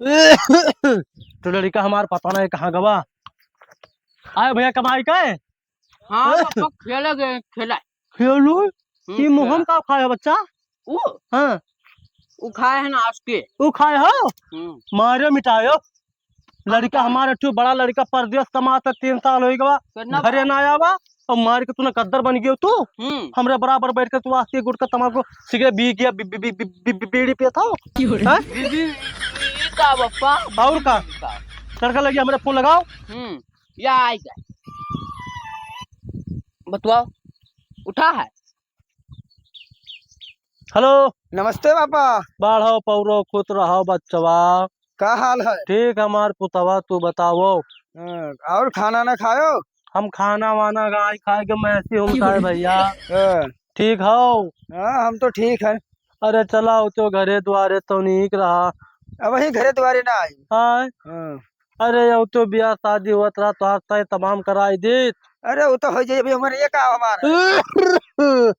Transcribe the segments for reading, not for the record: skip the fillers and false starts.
तो लड़का हमारा पता नहीं कहाँ गवा। आए भैया कमाई का है। हाँ पापा खेला गए खेला खेलू ये मोहम का खाया बच्चा। वो हाँ वो खाए है ना आज के। वो खाए हो मारे मिटायो। लड़का हमारा ठू बड़ा लड़का परदेश कमाता 3 साल हो गवा घरे ना आया बा और मार के तूने कद्दर बन गयो तू। हमरे बराबर बैठ के तू आस्ते गुटका तमाकू सिगरेट बी गया बीड़ी पिया था। का पापा और का लड़का लगी हमारे फोन लगाओ। या आएगा बतवाओ उठा है। हेलो नमस्ते पापा। बाढ़ो पौरो खुद रहो बच्चवा। का हाल है? ठीक हमार पुतवा तू बताओ। और खाना ना खायो? हम खाना वाना गाय खाए के मैसी हूँ भैया। ठीक हो? हाँ हम तो ठीक है। अरे चला तो घरे द्वारे तो नीक रहा। अब वही घरे द्वारे ना आई। हाँ अरे यो तो ब्याह शादी हुआ रहा तो आज तमाम कराई दे। अरे वो तो हो जाए अभी हमारे ये का हमारा।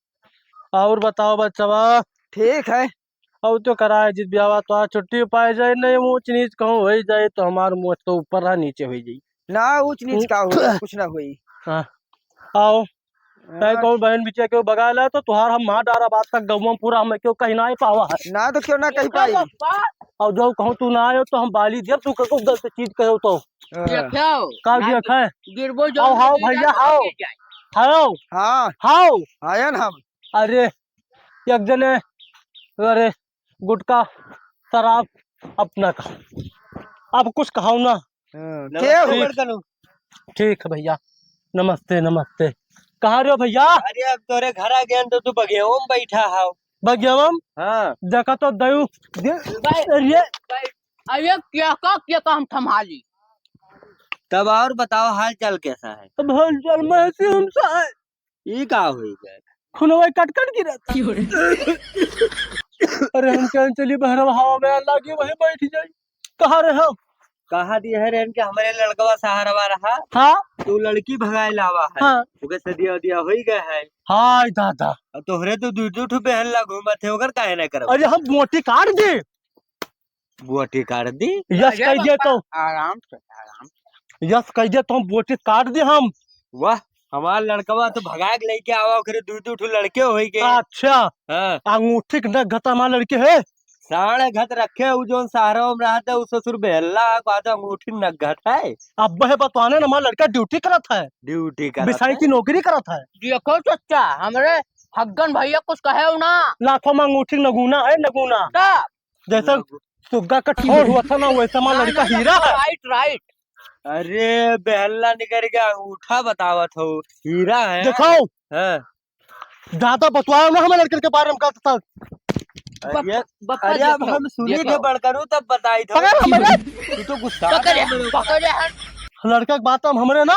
और बताओ बच्चवा। ठीक है। और तो कराए जिस ब्याह तो आज छुट्टी पाई जाए नहीं ऊंच नीच कहूँ हो जाए तो हमार मुँह तो ऊपर रहा नीचे हो जाये ना ऊंच नीच का हो कुछ ना हुई। हाँ आओ कौन बहन बिटिया क्यों बगा ला तो तुहार हम माँ डारा बात तक गौ पूरा हम क्यों कहीं ना पावा है ना तो क्यों ना कहीं पाई। और जो कहूँ तू ना आयो तो हम बाली जब तू कहो गलत चीज कहो तो का देख है गिरबो जो हाओ भैया हाओ हाओ हाँ हाओ आया ना हम। अरे एक जने अरे गुटका शराब अपना का अब कुछ कहो ना। ठीक है भैया नमस्ते नमस्ते। कहाँ रहे हो भैया? अरे अब तोरे घर आ गया तो तू बगियाओं में बैठा है। बगियाम हाँ देखा तो दयू अरे क्या हम संभाली। तब और बताओ हाल चाल कैसा है? अब हाल चाल महसी हमसा है ये का हुई जाए खुनवा कटकट गिरा। अरे हम चल चली बहरवा हवा में लगी वही बैठ जाई। कहाँ रहे हो? कहा दिया है रेन के हमारे लड़कवा सहारवा रहा। हाँ तू लड़की भगाए लावा है। हाँ ओके सदिया दिया हो गया है। हाय दादा तोहरे तो दू ठो बहन ला घूमत है ओकर काहे ना करो। अरे हम मोटी काट दे बोटी काट दी। यस कह दे तो आराम से यस कह दे तो हम बोटी काट दे हम। वाह हमार लड़कवा तो भगा के लेके आवा ओकरे दू ठो लड़के हो गए। अच्छा हाँ अंगूठी न गता हमार लड़के है साढ़े घत रखे उ जो सहारा में रहता है उस ससुर बेहला कहता अंगूठी नगत है। अब है बतवाने ना हमारा लड़का ड्यूटी करत है ड्यूटी का बिसाई की नौकरी करत है। देखो चचा हमरे हग्गन भैया कुछ कहे ना लाखों में अंगूठी नगुना है नगुना जैसा सुग्गा का ठोर हुआ था ना वैसा हमारा लड़का हीरा है। Right right. अरे बेहला निकल के अंगूठा बतावत हो हीरा है। देखो हाँ ज्यादा बतवाओ ना हमारे लड़के के बारे में कहता था। अरे अब हम सुनी थे बड़करू तब बताई थो। तू तो गुस्सा लड़का की बात हम हमरे ना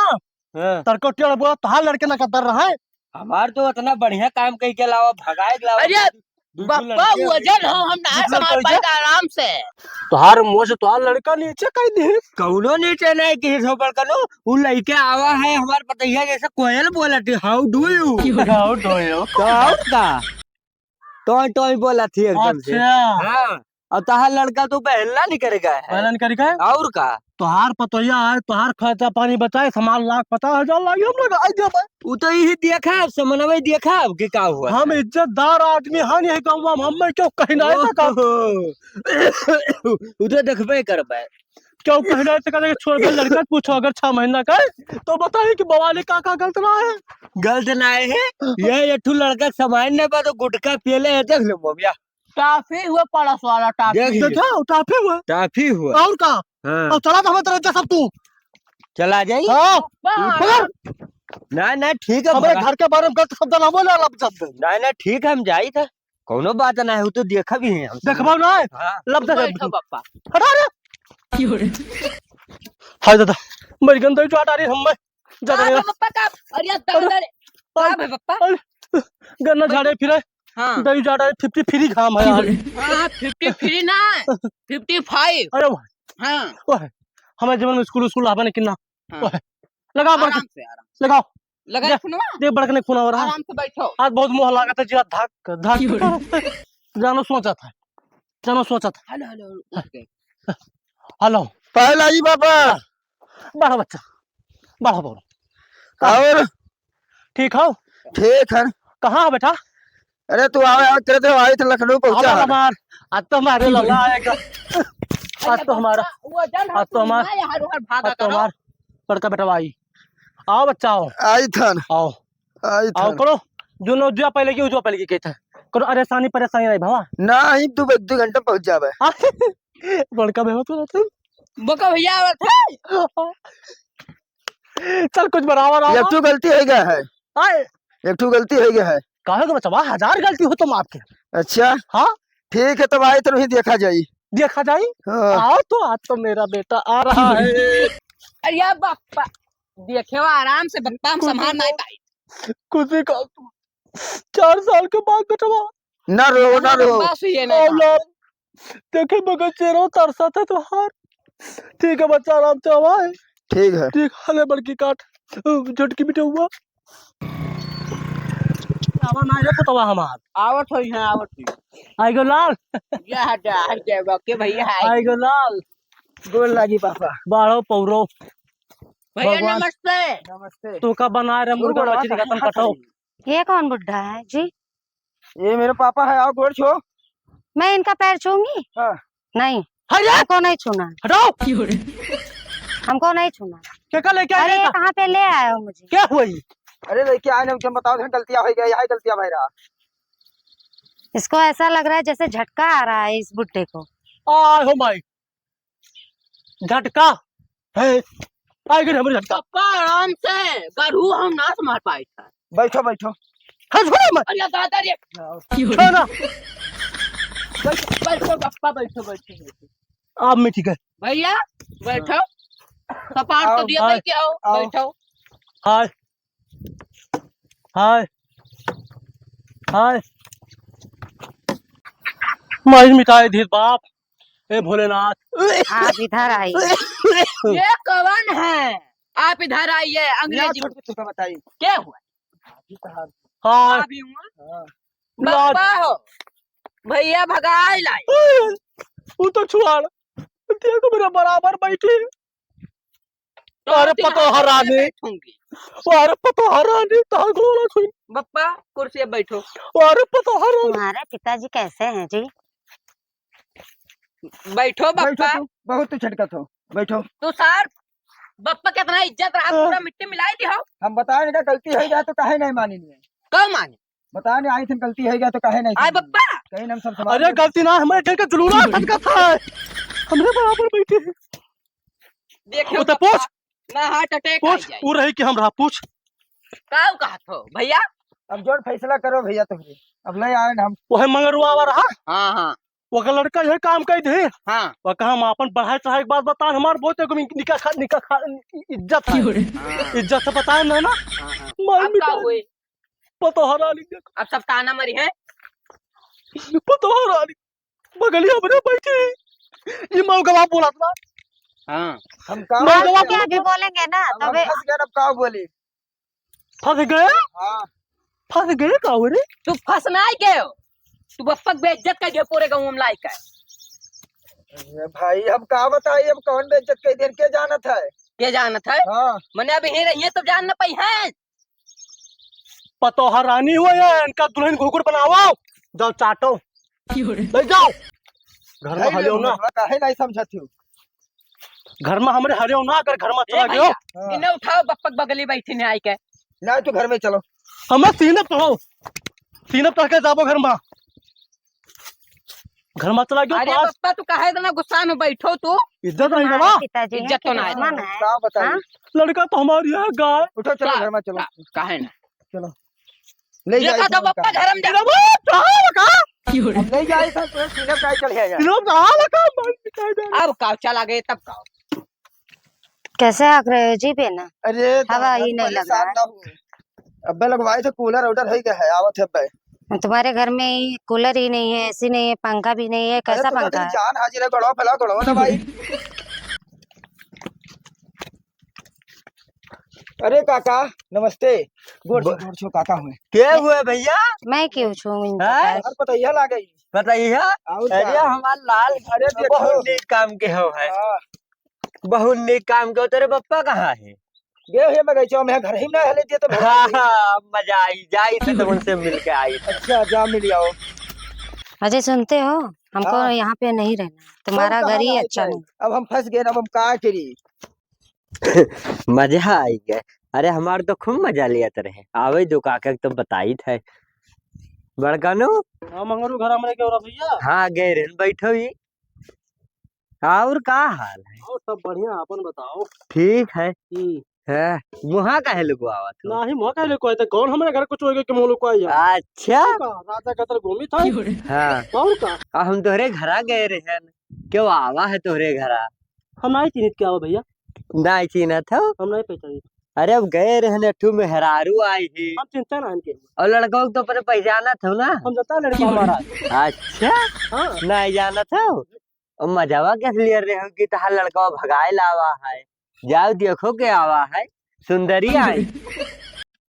तरकोटिया बोला तो लड़के ना कदर रहा है। हमार तो इतना बढ़िया काम कही के अलावा भगाए के अलावा अरे बप्पा वजन हो हम ना संभाल पाए आराम से। तुहार मुंह से तुहार लड़का नीचे कह दे कौनो नीचे नहीं किसी से बड़करू वो लड़के आवा है हमार पतैया जैसे कोयल बोलती how do you how do you का तो बोला थी एकदम से। हाँ और तहार लड़का तो पहला नहीं करेगा है पहला नहीं करेगा और का तुहार पतोया है तुहार खर्चा पानी बचाए सामान 1,50,000 लागी हम लोग आई दे वो तो यही देखा अब समन्वय देखा अब कि का हुआ। हम इज्जतदार आदमी हैं यही गाँव में हम क्यों कहना है वो तो देखबे करबे क्यों कहना है करेंगे छोड़ दे लड़का पूछो अगर 6 महीना का तो बताइए कि बवाली का गलत ना है। गलत ना है ये ठू लड़का समाज ने तो गुटखा पियले है देख लो मम्मिया टाफी हुआ पड़स वाला टाफी देखा टाफी हुआ और का और चला तो हमें तरह सब तू चला जाई। ना ठीक है हमारे घर के बारे में गलत शब्द ना बोले लब शब्द ना ठीक है हम जाई था कोनो बात ना है वो तो देखा भी है हम देखबो ना लब पापा हटा रे हाय दादा मेरी गंदगी जो हटा रही हम में ज्यादा पापा का अरे दादा रे पापा गन्ना झाड़े फिरे हाँ दही जा रहा है 50 फ्री घाम है यार। हाँ 50 फ्री ना 55। अरे वाह हाँ वाह हमारे जीवन में स्कूल आवा नहीं कितना वाह लगाओ आराम से लगाओ लगा खुनवा देख बड़कने खून हो रहा है आराम से बैठो। आज बहुत मुंह लगा था जीरा धक धक जानो सोचा था हेलो हेलो हेलो पहला जी पापा। बड़ा बच्चा बड़ा बोलो और ठीक हो ठीक है। कहाँ हो बेटा अरे तू तेरे तो आए थे लखनऊ पहुंचा है। हमार आज तो हमारे लौला आएगा आज तो हमारा वजन आज तो हमारा यार भागा आज तो करो। हमार बड़का बेटा भाई आओ बच्चा आओ आई थन आओ आई आओ थन करो जो पहले की जो पहले की कहते हैं करो परेशानी नहीं भावा ना ही तू 2 घंटे पहुंच जावे। बड़का बेहो तो बका भैया आवत है। चल कुछ बराबर आओ एक तो गलती है गया है। आए एक तो गलती है गया है। कहे को बच्चा 1000 गलती हो तुम आपके अच्छा हाँ ठीक है तब आए तो नहीं देखा जाई। देखा जाई हाँ। आओ तो आज तो मेरा बेटा आ रहा है अरे यार बापा देखे हो आराम से बप्पा हम संभाल नहीं पाई। कुछ भी कहा 4 साल के बाद बेटा ना रो ना रो। बस ये नहीं औलाद देखे मगर चेहरा तरसा था तो हार ठीक है बच्चा आराम से हवा है ठीक है। ठीक हले बड़की काट झटकी बिटे हुआ आवा ना रे पुतवा हमार आवत होई है आवत होई। आई गो लाल ये हट जाए बके भैया है। आई गो लाल गोल लगी पापा। बाढ़ो पौरो भैया भगवान। नमस्ते। नमस्ते। तू का बना रहे मुर्गा मछली का तन कटो ये कौन बुढ़ा है जी? ये मेरे पापा है। आओ गोड़ छो। मैं इनका पैर छूंगी? हाँ। नहीं हट हमको नहीं छूना हटाओ हमको नहीं छूना। क्या लेके अरे आए ये कहाँ पे ले आए हो मुझे? क्या हुई अरे लड़की आए ना तुम बताओ गलतियां हो गई। यही गलतियां भाई रहा। इसको ऐसा लग रहा है जैसे झटका आ रहा है इस बुढ़े को। आय हो माई झटका है आई गए हमारे झटका पप्पा आराम से गरू हम ना संभाल पाए था। बैठो बैठो। हंस पड़े मत अरे दादा रे छोना बैठो पप्पा बैठो बैठो आप में ठीक है भैया बैठो सपाट तो आओ, दिया भाई क्या हो आओ। बैठो। हाय हाय हाय माई मिटाए धीर बाप ए भोलेनाथ आप इधर आइए। ये कौन है? आप इधर आइए अंग्रेजी में तुमको बताइए। क्या हुआ? हाय आप ही हुआ हाँ। लाज बप्पा हो भैया भगाए लाई। वो तो छुआड़ देखो मेरे बराबर बैठी अरे पतो हराने बैठूंगी। अरे पतो हराने तार गोला छुई बप्पा कुर्सी पे बैठो। अरे पतो हराने तुम्हारे पिताजी कैसे हैं जी? बैठो बैठो बप्पा। तू बहुत छटकत हो। बैठो। तू सर बप्पा कितना इज्जत रहा पूरा मिट्टी मिलाई दी हो। हम बताए ना गलती है गया तो काहे नहीं मानी नहीं। कब माने बताए नहीं आई थी गलती है गया तो काहे नहीं आए बप्पा कहीं हम सब समाज अरे गलती ना हमारे ठेके जुलूना ठटका था हमरे बराबर बैठे हैं देखो वो तो बप्पा, पूछ ना हार्ट अटैक आ पूछ जाए। वो रही कि हम रहा पूछ काऊ कहा तो भैया। अब जोड़ फैसला करो भैया तुम्हें। अब ले आए ना हम। वो है मंगरुआ हुआ रहा हाँ हाँ वो का लड़का यह काम कर दे हाँ वो कहा हम अपन बढ़ाए चढ़ाए एक बात बता हमारे बहुत निकाह इज्जत है इज्जत से बताए ना ना मार अब का हुई पतो हरा ली अब सब ताना मरी है। पतो हरा ली बगलिया में बैठी ये माँ का बाप बोला था हाँ हम का मैं आप जवाब क्या अभी बोलेंगे ना हम तबे फंस गए। अब का बोली। फंस गए हाँ। फंस गए का हो रे तू फंसना ही गए हो। तू बप्पा के बेइज्जत कर दिया पूरे गाँव में लाइक है। अरे भाई हम का बताइए अब कौन बेइज्जत के दिन के जानत है। ये जानत है हाँ। मैंने अभी यहीं रही है तो जान न पाई है। पतो हरानी हुआ है इनका दुल्हन घुघुर बनाओ जाओ चाटो ले जाओ घर में हरियो ना काहे नहीं समझत हो। घर में हमरे हरियो ना अगर घर में ए चला गयो भैया हाँ। इन्हें उठाओ बप्पा के बगली बैठी ने आई के। नहीं तो घर में चलो। हमें सीनप चढ़ के जाबो घर में चला गयो अरे पास बप्पा तू काहे इतना गुस्सा में बैठो तू। इज्जत नहीं तुम्हारे गवा पिताजी हैं इज्जत कि तो ना है। दुश्मन है? का बताइए। हाँ? लड़का तो हमारी है गाय उठो चलो घर में चलो। काहे ना चलो ले देखा तो बप्पा घर में जा। अब ले जाए था तो सीने पे चल गया। अब काव चला गए तब काव। कैसे हक रहे हो जी बेना? अरे हवा ही नहीं लग रहा है। अब्बे लगवाए थे कूलर उधर है क्या है आवत है अब्बे। तुम्हारे घर में ही कूलर ही नहीं है, एसी नहीं है, पंखा भी नहीं है, कैसा अरे पंखा है? जान हाजिर है गड़ो फैला गड़ो ना भाई। अरे काका नमस्ते। गोड़ छो काका हुए। क्या हुआ भैया मैं क्यों छूऊं इनका हैं? पैर? हर पता यह लागे बताइए। अरे हमार लाल बहुत नेक काम के हो है, बहुत नेक काम के हो। तेरे पप्पा कहाँ है? गए हे बगीचा में, घर ही ना हले दिए तो हाँ, मजा आई जाई से तो उनसे मिल के आई। अच्छा जा मिल आओ। अजय सुनते हो, हमको हाँ। यहाँ पे नहीं रहना, तुम्हारा घर ही अच्छा नहीं। अब हम फंस गए, अब हम का करी। मजा आई गए। अरे हमार तो खूब मजा लिया रहे। आवे दो काका तो बताई थे बड़कानो। हाँ मंगरू घर हमरे के और भैया। हाँ गए रहन बैठो ही। और का हाल है? और सब बढ़िया, अपन बताओ। ठीक है। वहाँ का है लोग आवा तो नाही मोह कहले कोई तो कौन हमारे घर कुछ होगे कि मोह लोग को आई। अच्छा राजा कतर घूमी था। हाँ। और का हम तोहरे घरा गए रहन, क्यों आवा है तोहरे घरा? हम नहीं चिन्हित क्या हो भैया, नहीं चिन्ह था। हम नहीं पहचानी। अरे अब गए रहने ठू मेहरारू आई ही हम चिंता ना इनके, और लड़का तो पर पहचाना था ना। हम जता लड़का हमारा। अच्छा हाँ नहीं जाना था। और मजावा कैसे लिया रहे हो कि तहार लड़का भगाए लावा है? जाओ देखो के आवा है, सुंदरी आई।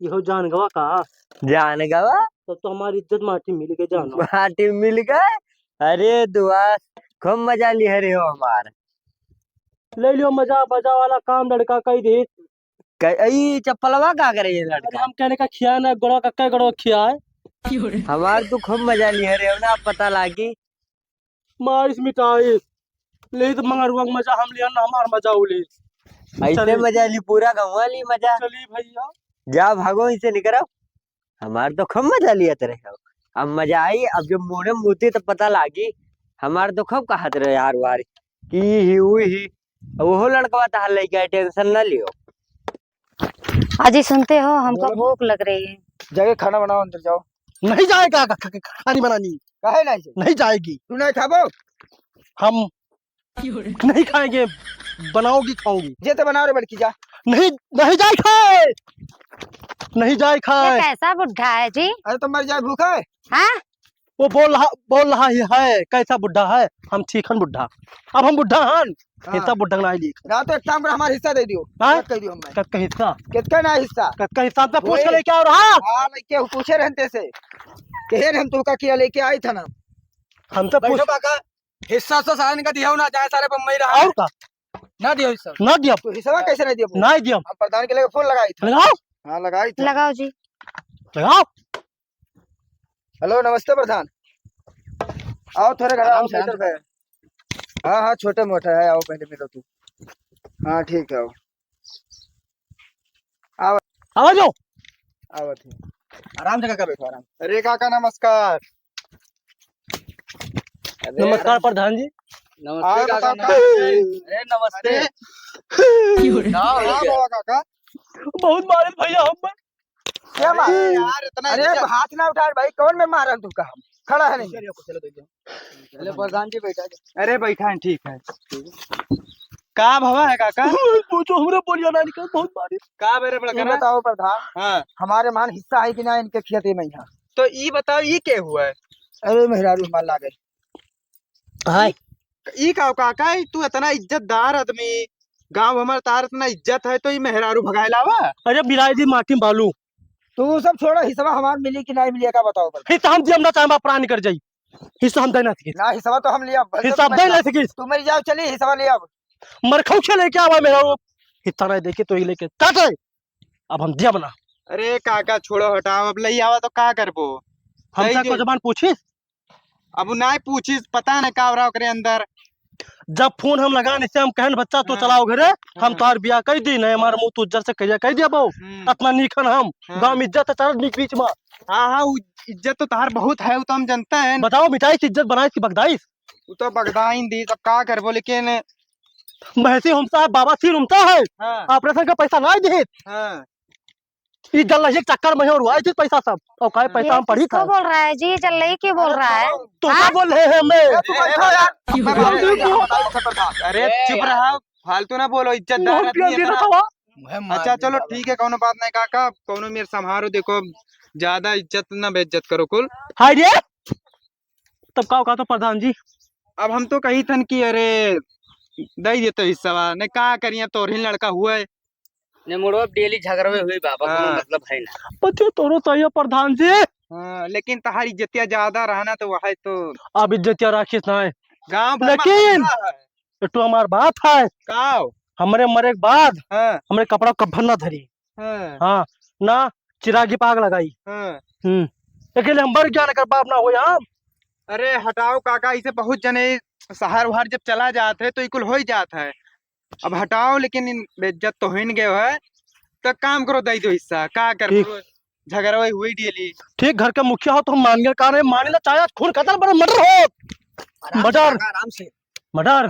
यो जान गवा का जान गवा तो हमारी इज्जत माटी मिल के जानो। माटी मिल गए। अरे दुआ खूब मजा लिया रहे हो हमार। ले लियो मजा बजा वाला काम लड़का कही दे। चप्पलवा का करे ये अरे लड़का? हम कहने का खिया ना गड़ो का गड़ो खिया है। हमार तो खूब मजा लिया रहे हो ना, पता लागी। मारिस मिटाई ले तो मंगरुआ मजा हम लिया ना, हमार मजा उले। ऐसे मजा ली, पूरा गाँव ली मजा। चली भैया जा भागो इसे निकलो। हमार तो खूब मजा लिया तेरे हो। अब मजा आई। अब जब मोड़े मुती तो पता लागी। हमार तो खूब कहत रहे यार वारी की ही हुई ही। वो लड़का तहार लेके टेंशन न लियो। अजय सुनते हो, हमको भूख लग रही है। जगह खाना बनाओ, अंदर जाओ। नहीं जाएगा खानी बनानी काहे नहीं? नहीं जाएगी। तू नहीं खाबो? हम नहीं खाएंगे, बनाओगी खाओगी। जे तो बनाओ रे बड़की जा। नहीं नहीं जाए खाए, नहीं जाए ये खाए। कैसा बुढ़ा है जी? अरे तो मर जाए भूखा है। हाँ वो बोल रहा ही है कैसा बुढ़ा है। हम ठीक हन बुढ़ा, अब हम बुढ़ा हन। हिस्सा बुढ़ा नहीं लिख रात तो एक काम कर, हमारा हिस्सा दे दियो। हाँ? कह दियो मैं कत का हिस्सा, कितना ना हिस्सा कत का हिस्सा से पूछ के वही। लेके आ रहा। हाँ लेके पूछे रहते से कहे हम तू का किया लेके आई था ना। हमसे पूछ काका हिस्सा तो सारे का दिया ना, चाहे सारे बम्बई रहा और का ना दियो हिस्सा। ना दिया, तो हिस्सा कैसे नहीं दिया? नहीं दिया। हम प्रधान के लिए फोन लगाई था। लगाओ हाँ लगाई था। लगाओ जी। लगाओ। हेलो नमस्ते प्रधान। आओ थोड़े घर आओ। हाँ हाँ छोटे मोटे है, आओ पहले मिलो तू। हाँ ठीक है आओ। आवाज आओ। आओ ठीक, आराम से काका बैठो आराम। अरे काका नमस्कार। नमस्कार प्रधान जी। नमस्ते काका। अरे नमस्ते। काका बहुत मारे भैया हम। क्या मार यार इतना? अरे हाथ ना उठा भाई, कौन में मारा तू का? खड़ा है नहीं? चलो प्रधान जी बैठा। अरे बैठा है, ठीक है। का भवा है काका? पूछो हमरे बोलिया ना निकल, बहुत मारे। का बेरे बड़ा बताओ प्रधान। हाँ हमारे मान हिस्सा है कि ना इनके खेते में यहाँ? तो ये बताओ ये क्या हुआ है? अरे मेहरारू मार ला गए। हाय ई का काका तू इतना इज्जतदार आदमी, गांव हमारे तार इतना इज्जत है तो ये मेहरारू भगाए लावा? अरे बिलाई दी माटी बालू। तू सब छोड़ो, हिस्सा हमार मिली कि नहीं मिली का बताओ। हिस्सा हम दियम ना चाहे प्राण कर जाई। हिस्सा हम दे ना सकी। ना हिस्सा तो हम लिया, हिस्सा दे ना सकी। तू मेरी जाओ चली हिस्सा लिया। मरखौ के लेके आवा मेरा वो हिस्सा नहीं देखे तो ही लेके काटे। अब हम दिया बना। अरे काका छोड़ो हटाओ, अब ले आवा तो का करबो? हमसे को जबान पूछी, अब ना पूछी, पता न का रहा ओकरे अंदर। जब फोन हम लगाने से हम कहन बच्चा तो चलाओ घरे, हम तोहार बियाह कर दी नहीं, हमारे मुंह तो उज्जर से कह दिया बहु। अपना नीखन हम गांव में इज्जत है नीक बीच में। हाँ हाँ इज्जत तो तार बहुत है, वो तो हम जानते हैं। बताओ मिठाई से इज्जत बनाई की बगदाइस? वो तो बगदाइन दी, तब का करबो? लेकिन महसी हमसा है, बाबा सिर हमसा है। ऑपरेशन का पैसा नहीं दे। ये जल एक चक्कर में और हुआ थी पैसा सब, और काय पैसा हम पड़ी था। बोल रहा है जी, चल रही क्यों बोल रहा है? तो क्या बोल रहे हैं मैं? अरे चुप रहा, फालतू ना बोलो, इज्जतदार आदमी है ना। अच्छा चलो ठीक है, कोनो बात नहीं काका, कोनो मेरे संभारो, देखो ज्यादा इज्जत ना बेइज्जत करो कुल। हाय रे तब का तो प्रधान जी। अब हम तो कही थन कि अरे दे देते हिस्सा ने, का करिए तोर ही लड़का हुआ है ने मुड़ो डेली झगड़ा हुई बाबा, कोनो मतलब है ना। बच्चे तोरो चाहिए प्रधान जी। हाँ, लेकिन तहारी इज्जतिया ज्यादा रहना तो वह तो अब इज्जत राखिस ना है गांव भर में लेकिन हल्ला है। ये तो हमार बात है काओ हमरे मरे के बाद हाँ हमरे कपड़ा कभन ना धरी हाँ हाँ ना चिरागी पाग लगाई हाँ। अकेले हम बर क्या न कर पाप ना हो यहाँ अरे हटाओ काका, इसे बहुत जने शहर वहर जब चला जाते है तो इकुल हो ही जाता है। अब हटाओ, लेकिन बेइज्जत तो हो गए है तो काम करो, दई दो हिस्सा का कर ठीक। झगड़ा वही हुई डेली। ठीक घर के मुखिया हो तो हम मान गए कारण मानी ना चाहे खून खतल बड़ा मर्डर हो आराम से मर्डर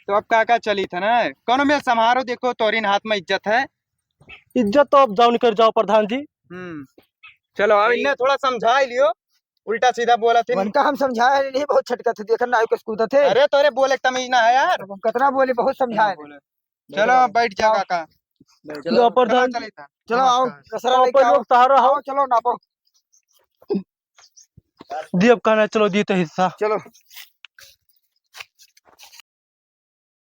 तो अब काका चली था ना, कौन में समारोह देखो तोरिन हाथ में इज्जत है। इज्जत तो अब जाओ निकल जाओ प्रधान जी चलो अब इन्हें थोड़ा समझा ही लियो, उल्टा सीधा बोला थे। उनका हम समझाए नहीं, बहुत छटका थे, देखन ना कुछ कूदा थे। अरे तोरे बोले तमीज ना है यार। अब हम कितना बोले, बहुत समझाए। चलो बैठ जा काका। जाओ प्रधान चली था। चलो आओ, दसरा लेके अपन आओ। लोग सहारा हो आओ, चलो नापो। दी अब कहना चलो दी तो हिस्सा चलो